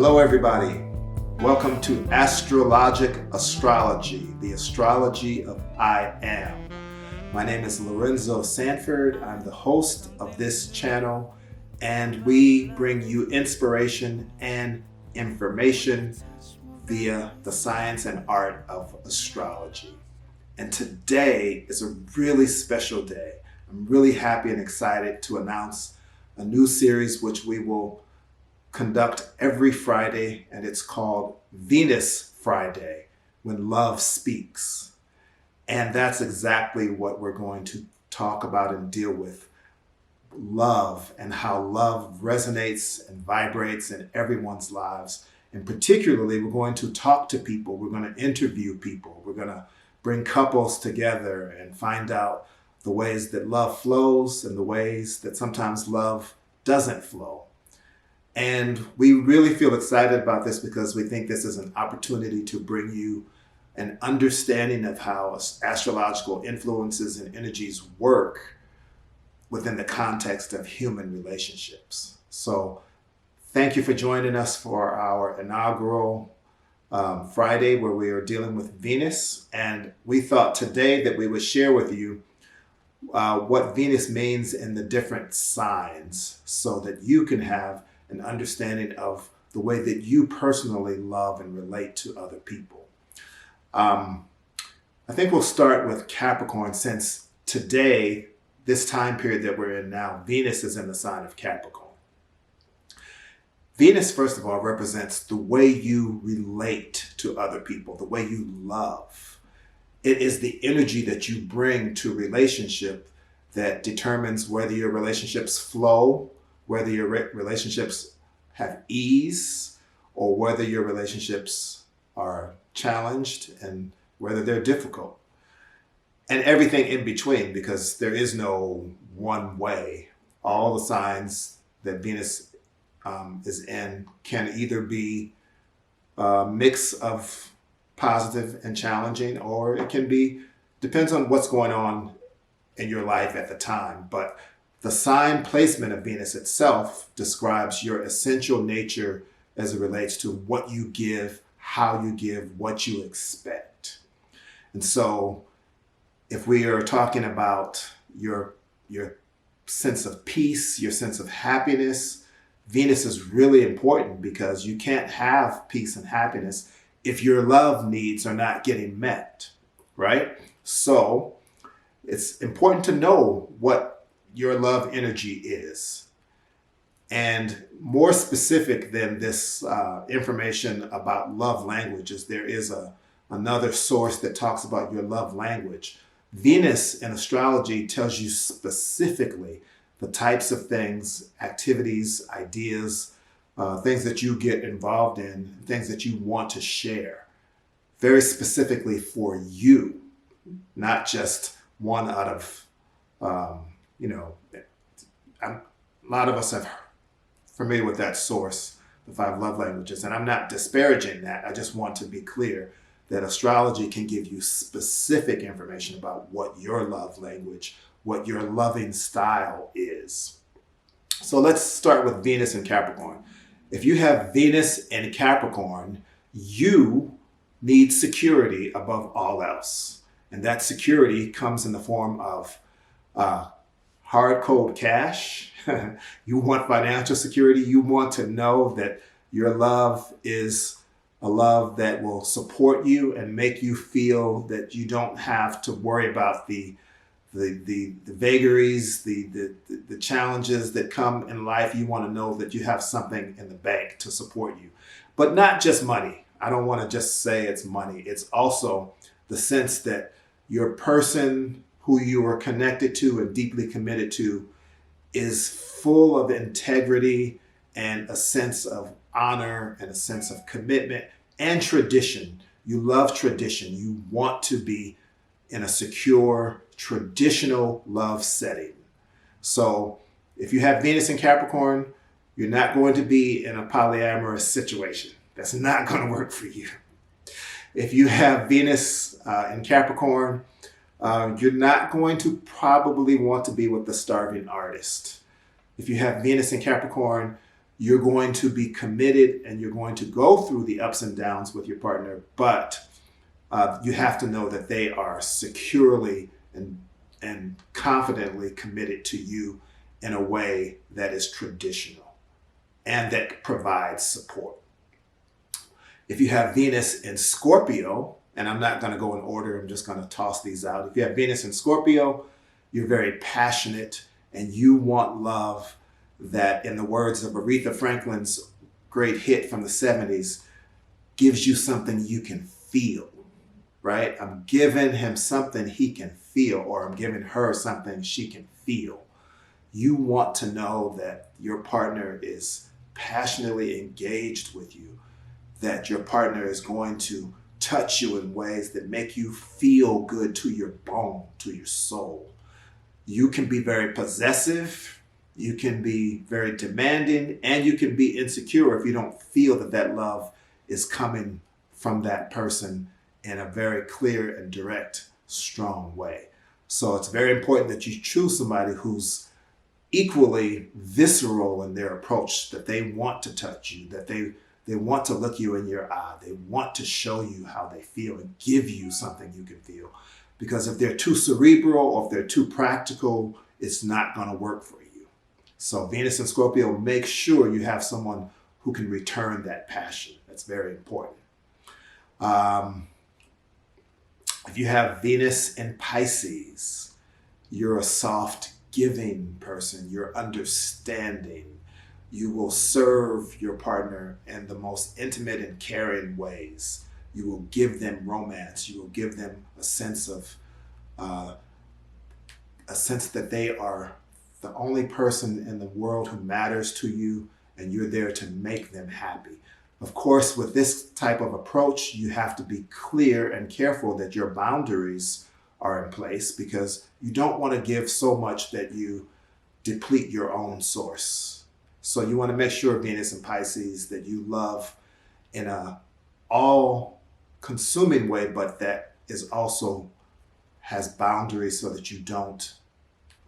Hello everybody. Welcome to Astrology, the astrology of I am. My name is Lorenzo Sanford. I'm the host of this channel, and we bring you inspiration and information via the science and art of astrology. And today is a really special day. I'm really happy and excited to announce a new series which we will conduct every Friday, and it's called Venus Friday, When Love Speaks. And that's exactly what we're going to talk about and deal with. Love and how love resonates and vibrates in everyone's lives. And particularly, we're going to talk to people. We're going to interview people. We're going to bring couples together and find out the ways that love flows and the ways that sometimes love doesn't flow. And we really feel excited about this because we think this is an opportunity to bring you an understanding of how astrological influences and energies work within the context of human relationships. So thank you for joining us for our inaugural Friday where we are dealing with Venus. And we thought today that we would share with you what Venus means in the different signs so that you can have an understanding of the way that you personally love and relate to other people. I think we'll start with Capricorn, since today, this time period that we're in now, Venus is in the sign of Capricorn. Venus, first of all, represents the way you relate to other people, the way you love. It is the energy that you bring to relationship that determines whether your relationships flow, whether your relationships have ease, or whether your relationships are challenged and whether they're difficult. And everything in between, because there is no one way. All the signs that Venus is in can either be a mix of positive and challenging, or it can be, depends on what's going on in your life at the time. But the sign placement of Venus itself describes your essential nature as it relates to what you give, how you give, what you expect. And so if we are talking about your sense of peace, your sense of happiness, Venus is really important, because you can't have peace and happiness if your love needs are not getting met, right? So it's important to know what your love energy is. And more specific than this information about love languages, there is another source that talks about your love language. Venus in astrology tells you specifically the types of things, activities, ideas, things that you get involved in, things that you want to share, very specifically for you, not just one out of, a lot of us are familiar with that source, the 5 love languages, and I'm not disparaging that. I just want to be clear that astrology can give you specific information about what your love language, what your loving style is. So let's start with Venus in Capricorn. If you have Venus in Capricorn, you need security above all else. And that security comes in the form of hard, cold cash. You want financial security. You want to know that your love is a love that will support you and make you feel that you don't have to worry about the vagaries, the challenges that come in life. You want to know that you have something in the bank to support you, but not just money. I don't want to just say it's money. It's also the sense that your person who you are connected to and deeply committed to is full of integrity and a sense of honor and a sense of commitment and tradition. You love tradition. You want to be in a secure, traditional love setting. So if you have Venus in Capricorn, you're not going to be in a polyamorous situation. That's not going to work for you. If you have Venus in Capricorn, you're not going to probably want to be with the starving artist. If you have Venus in Capricorn, You're going to be committed and you're going to go through the ups and downs with your partner, but you have to know that they are securely and confidently committed to you in a way that is traditional and that provides support. If you have Venus in Scorpio, and I'm not going to go in order, I'm just going to toss these out. If you have Venus in Scorpio, you're very passionate and you want love that, in the words of Aretha Franklin's great hit from the 70s, gives you something you can feel, right? I'm giving him something he can feel, or I'm giving her something she can feel. You want to know that your partner is passionately engaged with you, that your partner is going to touch you in ways that make you feel good to your bone, to your soul. You can be very possessive, you can be very demanding, and you can be insecure if you don't feel that that love is coming from that person in a very clear and direct, strong way. So it's very important that you choose somebody who's equally visceral in their approach, that they want to touch you, that they want to look you in your eye, they want to show you how they feel and give you something you can feel. Because if they're too cerebral or if they're too practical, it's not going to work for you. So Venus and Scorpio, make sure you have someone who can return that passion. That's very important. If you have Venus in Pisces, you're a soft, giving person. You're understanding. You will serve your partner in the most intimate and caring ways. You will give them romance. You will give them a sense that they are the only person in the world who matters to you, and you're there to make them happy. Of course, with this type of approach, you have to be clear and careful that your boundaries are in place, because you don't want to give so much that you deplete your own source. So you want to make sure, Venus and Pisces, that you love in a all-consuming way, but that is also has boundaries so that you don't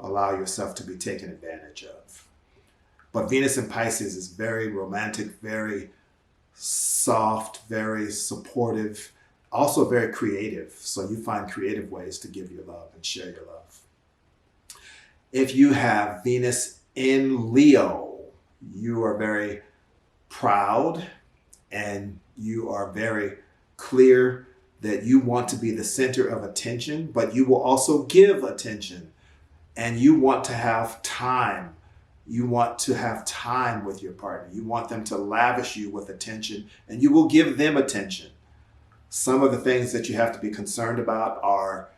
allow yourself to be taken advantage of. But Venus in Pisces is very romantic, very soft, very supportive, also very creative. So you find creative ways to give your love and share your love. If you have Venus in Leo, you are very proud and you are very clear that you want to be the center of attention, but you will also give attention, and you want to have time. You want to have time with your partner. You want them to lavish you with attention, and you will give them attention. Some of the things that you have to be concerned about are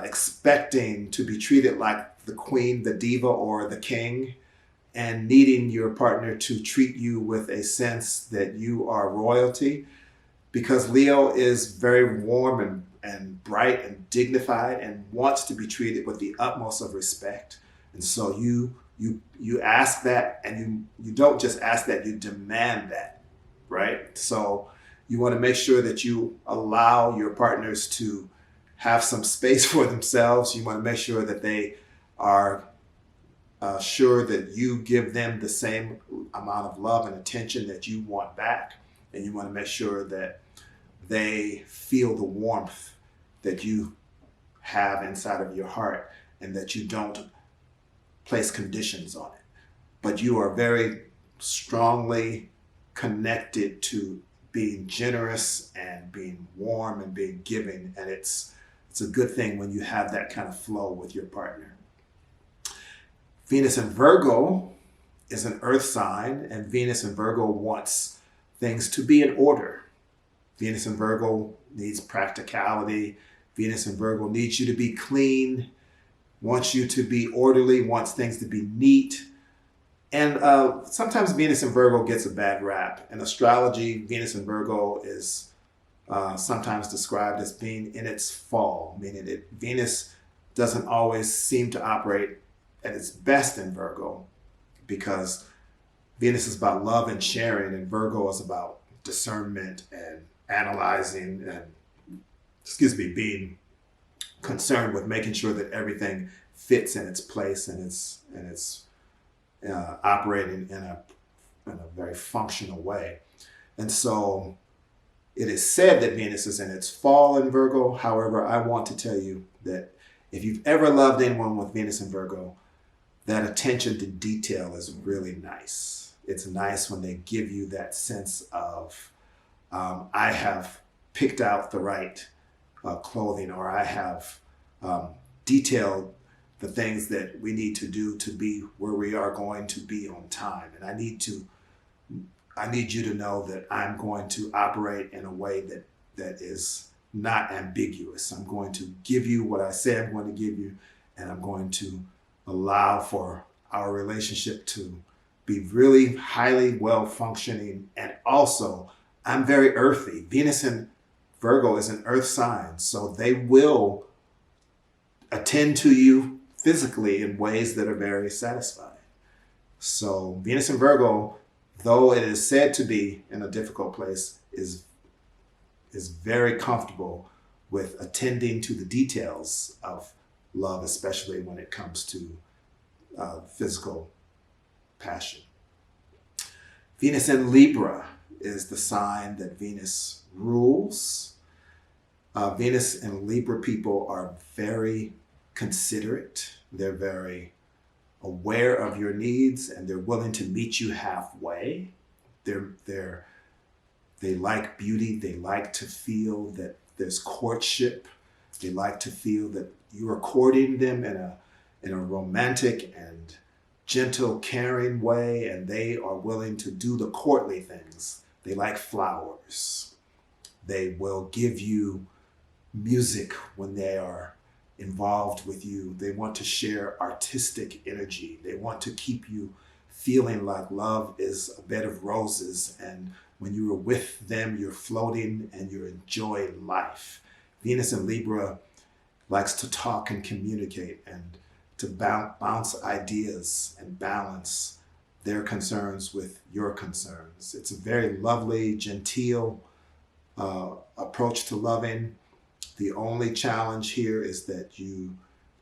expecting to be treated like the queen, the diva, or the king, and needing your partner to treat you with a sense that you are royalty, because Leo is very warm and bright and dignified and wants to be treated with the utmost of respect. And so you ask that, and you don't just ask that, you demand that, right? So you want to make sure that you allow your partners to have some space for themselves. You want to make sure that they are sure that you give them the same amount of love and attention that you want back. And you want to make sure that they feel the warmth that you have inside of your heart, and that you don't place conditions on it. But you are very strongly connected to being generous and being warm and being giving. And it's a good thing when you have that kind of flow with your partner. Venus in Virgo is an earth sign, and Venus in Virgo wants things to be in order. Venus in Virgo needs practicality. Venus in Virgo needs you to be clean, wants you to be orderly, wants things to be neat. And sometimes Venus in Virgo gets a bad rap. In astrology, Venus in Virgo is sometimes described as being in its fall, meaning that Venus doesn't always seem to operate at its best in Virgo, because Venus is about love and sharing, and Virgo is about discernment and analyzing and, being concerned with making sure that everything fits in its place and it's operating in a in a very functional way. And so it is said that Venus is in its fall in Virgo. However, I want to tell you that if you've ever loved anyone with Venus in Virgo, that attention to detail is really nice. It's nice when they give you that sense of, I have picked out the right clothing, or I have detailed the things that we need to do to be where we are going to be on time. And I need you to know that I'm going to operate in a way that is not ambiguous. I'm going to give you what I say I'm going to give you, and I'm going to allow for our relationship to be really highly well functioning. And also, I'm very earthy. Venus in Virgo is an earth sign, so they will attend to you physically in ways that are very satisfying. So Venus in Virgo, though it is said to be in a difficult place, is very comfortable with attending to the details of love, especially when it comes to physical passion. Venus in Libra is the sign that Venus rules. Venus and Libra people are very considerate. They're very aware of your needs, and they're willing to meet you halfway. They like beauty. They like to feel that there's courtship. They like to feel that you are courting them in a romantic and gentle, caring way, and they are willing to do the courtly things. They like flowers. They will give you music when they are involved with you. They want to share artistic energy. They want to keep you feeling like love is a bed of roses, and when you are with them, you're floating and you're enjoying life. Venus in Libra likes to talk and communicate and to bounce ideas and balance their concerns with your concerns. It's a very lovely, genteel approach to loving. The only challenge here is that you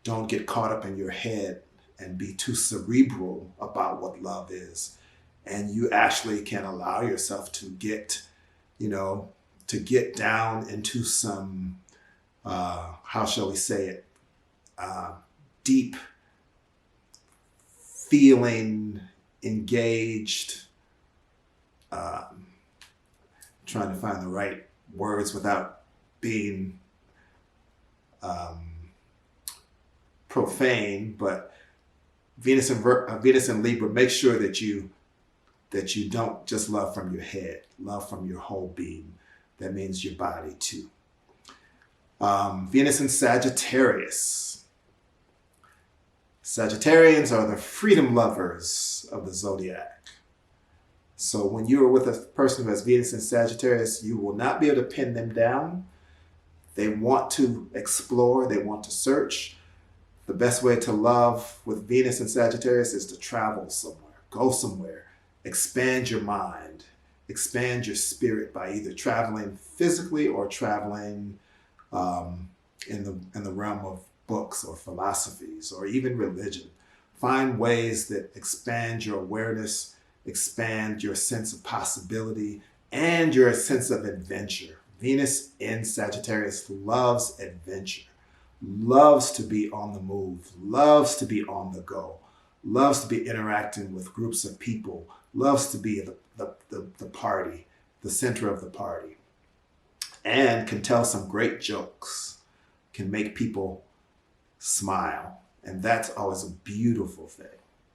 don't get caught up in your head and be too cerebral about what love is. And you actually can allow yourself to get down into some, how shall we say it, deep feeling, engaged, trying to find the right words without being profane, but Venus and Libra, make sure that you don't just love from your head, love from your whole being. That means your body too. Venus in Sagittarius. Sagittarians are the freedom lovers of the zodiac. So when you are with a person who has Venus in Sagittarius, you will not be able to pin them down. They want to explore, they want to search. The best way to love with Venus in Sagittarius is to travel somewhere, go somewhere, expand your mind, expand your spirit by either traveling physically or traveling in the realm of books or philosophies or even religion. Find ways that expand your awareness, expand your sense of possibility and your sense of adventure. Venus in Sagittarius loves adventure, loves to be on the move, loves to be on the go, loves to be interacting with groups of people, loves to be the party, the center of the party, and can tell some great jokes, can make people smile. And that's always a beautiful thing.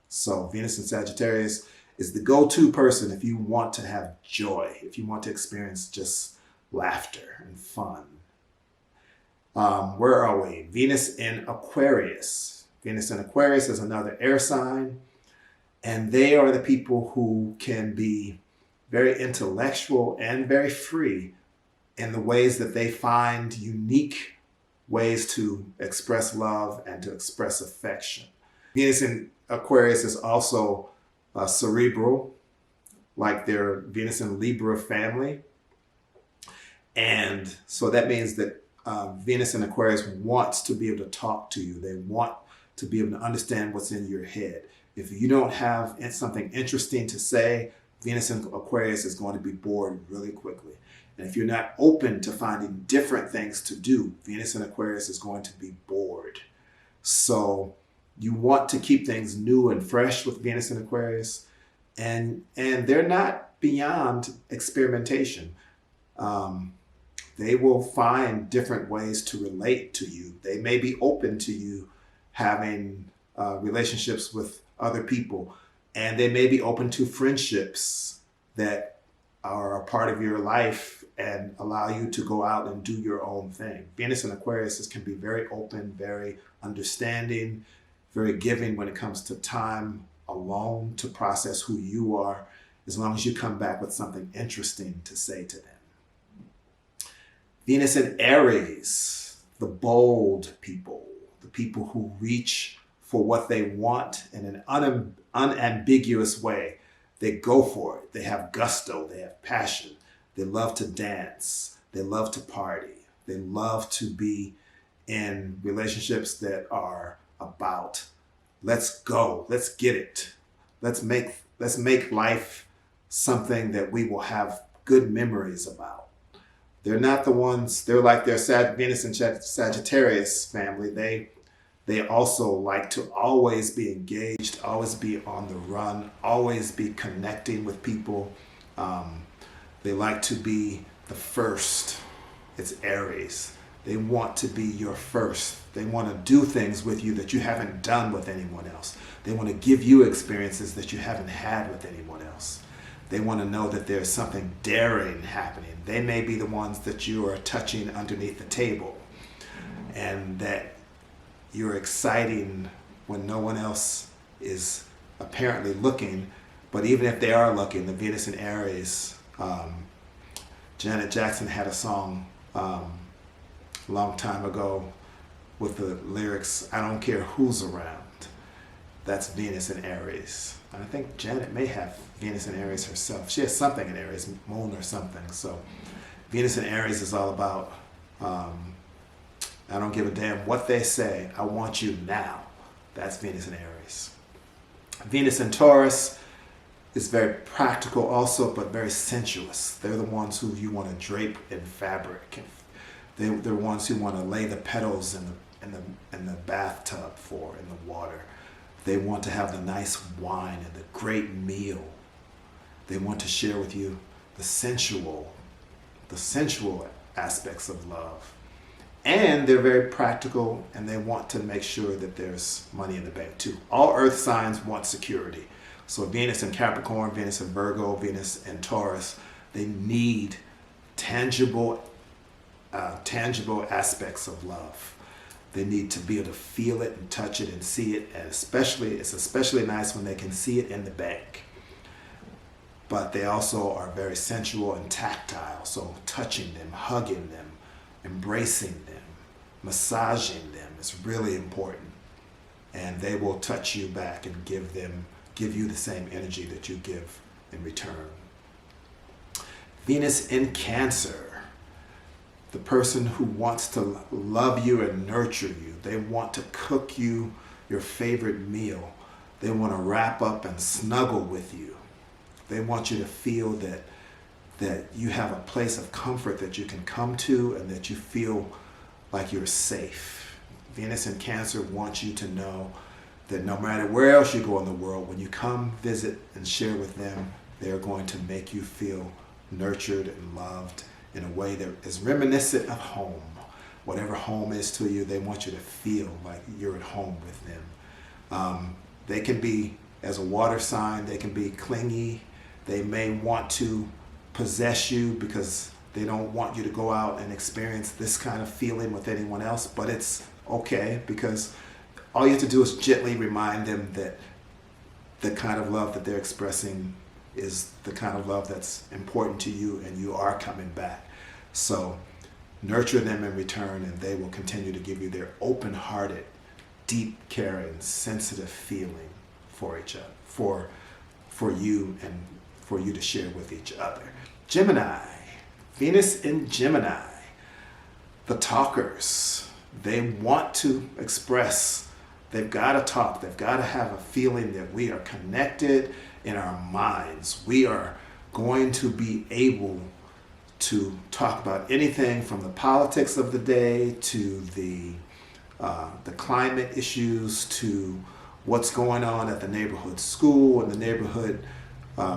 So Venus in Sagittarius is the go-to person if you want to have joy, if you want to experience just laughter and fun. Where are we? Venus in Aquarius. Venus in Aquarius is another air sign, and they are the people who can be very intellectual and very free in the ways that they find unique ways to express love and to express affection. Venus in Aquarius is also cerebral, like their Venus in Libra family. And so that means that Venus in Aquarius wants to be able to talk to you. They want to be able to understand what's in your head. If you don't have something interesting to say, Venus in Aquarius is going to be bored really quickly. And if you're not open to finding different things to do, Venus in Aquarius is going to be bored. So you want to keep things new and fresh with Venus in Aquarius, and they're not beyond experimentation. They will find different ways to relate to you. They may be open to you having relationships with other people, and they may be open to friendships that are a part of your life and allow you to go out and do your own thing. Venus in Aquarius can be very open, very understanding, very giving when it comes to time alone to process who you are, as long as you come back with something interesting to say to them. Venus in Aries, the bold people, the people who reach for what they want in an unambiguous way. They go for it. They have gusto. They have passion. They love to dance. They love to party. They love to be in relationships that are about, let's go, let's get it. Let's make life something that we will have good memories about. They're not the ones, they're like their Venus and Sagittarius family. They also like to always be engaged, always be on the run, always be connecting with people. They like to be the first. It's Aries. They want to be your first. They want to do things with you that you haven't done with anyone else. They want to give you experiences that you haven't had with anyone else. They want to know that there's something daring happening. They may be the ones that you are touching underneath the table, and that you're exciting when no one else is apparently looking. But even if they are looking, the Venus in Aries, Janet Jackson had a song a long time ago with the lyrics, "I don't care who's around." That's Venus in Aries. And I think Janet may have Venus in Aries herself. She has something in Aries, moon or something. So Venus in Aries is all about, I don't give a damn what they say. I want you now. That's Venus in Aries. Venus in Taurus is very practical also, but very sensuous. They're the ones who you want to drape in fabric. They're the ones who want to lay the petals in the bathtub for, in the water. They want to have the nice wine and the great meal. They want to share with you the sensual aspects of love. And they're very practical, and they want to make sure that there's money in the bank too. All earth signs want security. So Venus in Capricorn, Venus in Virgo, Venus in Taurus, they need tangible aspects of love. They need to be able to feel it and touch it and see it, and it's especially nice when they can see it in the bank. But they also are very sensual and tactile, so touching them, hugging them, embracing them, massaging them is really important. And they will touch you back and give you the same energy that you give in return. Venus in Cancer, the person who wants to love you and nurture you. They want to cook you your favorite meal. They want to wrap up and snuggle with you. They want you to feel that you have a place of comfort that you can come to, and that you feel like you're safe. Venus in Cancer wants you to know that no matter where else you go in the world, when you come visit and share with them, they're going to make you feel nurtured and loved in a way that is reminiscent of home. Whatever home is to you, they want you to feel like you're at home with them. They can be, as a water sign, they can be clingy. They may want to possess you because they don't want you to go out and experience this kind of feeling with anyone else, but it's okay, because all you have to do is gently remind them that the kind of love that they're expressing is the kind of love that's important to you, and you are coming back. So nurture them in return, and they will continue to give you their open-hearted, deep, caring, sensitive feeling for each other, for you, and for you to share with each other. Gemini, Venus in Gemini, the talkers. They want to express. They've got to talk. They've got to have a feeling that we are connected, in our minds. We are going to be able to talk about anything from the politics of the day to the climate issues to what's going on at the neighborhood school and the neighborhood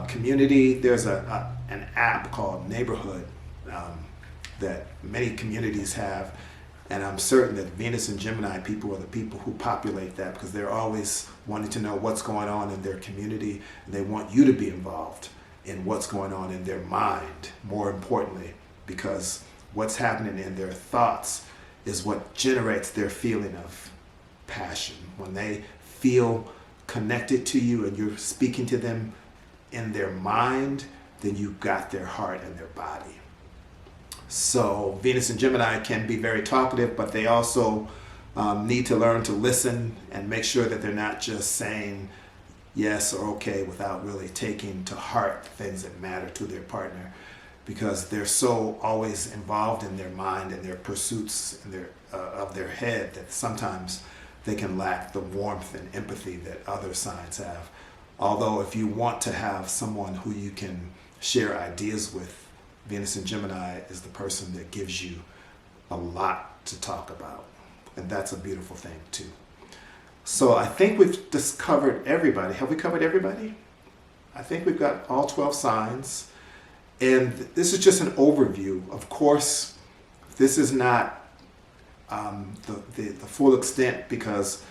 community. There's an app called Neighborhood that many communities have, and I'm certain that Venus and Gemini people are the people who populate that, because they're always wanting to know what's going on in their community, and they want you to be involved in what's going on in their mind, more importantly, because what's happening in their thoughts is what generates their feeling of passion. When they feel connected to you and you're speaking to them in their mind, then you've got their heart and their body. So Venus and Gemini can be very talkative, but they also need to learn to listen and make sure that they're not just saying yes or okay without really taking to heart things that matter to their partner, because they're so always involved in their mind and their pursuits and of their head that sometimes they can lack the warmth and empathy that other signs have. Although if you want to have someone who you can share ideas with, Venus and Gemini is the person that gives you a lot to talk about. And that's a beautiful thing too. So I think we've just covered everybody. Have we covered everybody? I think we've got all 12 signs. And this is just an overview. Of course, this is not the full extent, because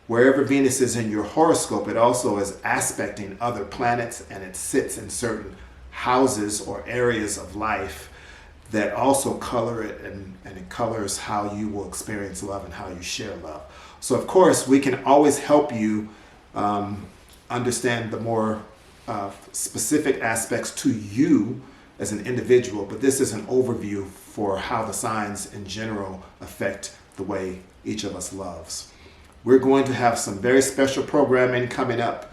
wherever Venus is in your horoscope, it also is aspecting other planets, and it sits in certain houses or areas of life that also color it, and it colors how you will experience love and how you share love. So of course, we can always help you understand the more specific aspects to you as an individual, but this is an overview for how the signs in general affect the way each of us loves. We're going to have some very special programming coming up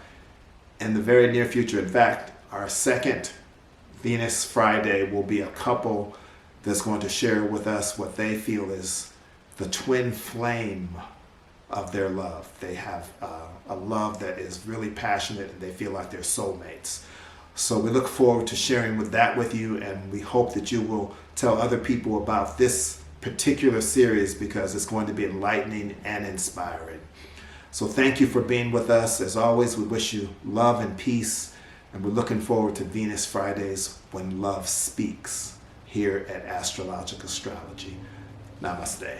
in the very near future. In fact, our second Venus Friday will be a couple that's going to share with us what they feel is the twin flame of their love. They have a love that is really passionate, and they feel like they're soulmates. So we look forward to sharing that with you, and we hope that you will tell other people about this particular series, because it's going to be enlightening and inspiring. So thank you for being with us. As always, we wish you love and peace, and we're looking forward to Venus Fridays when love speaks here at Astrological Astrology. Namaste.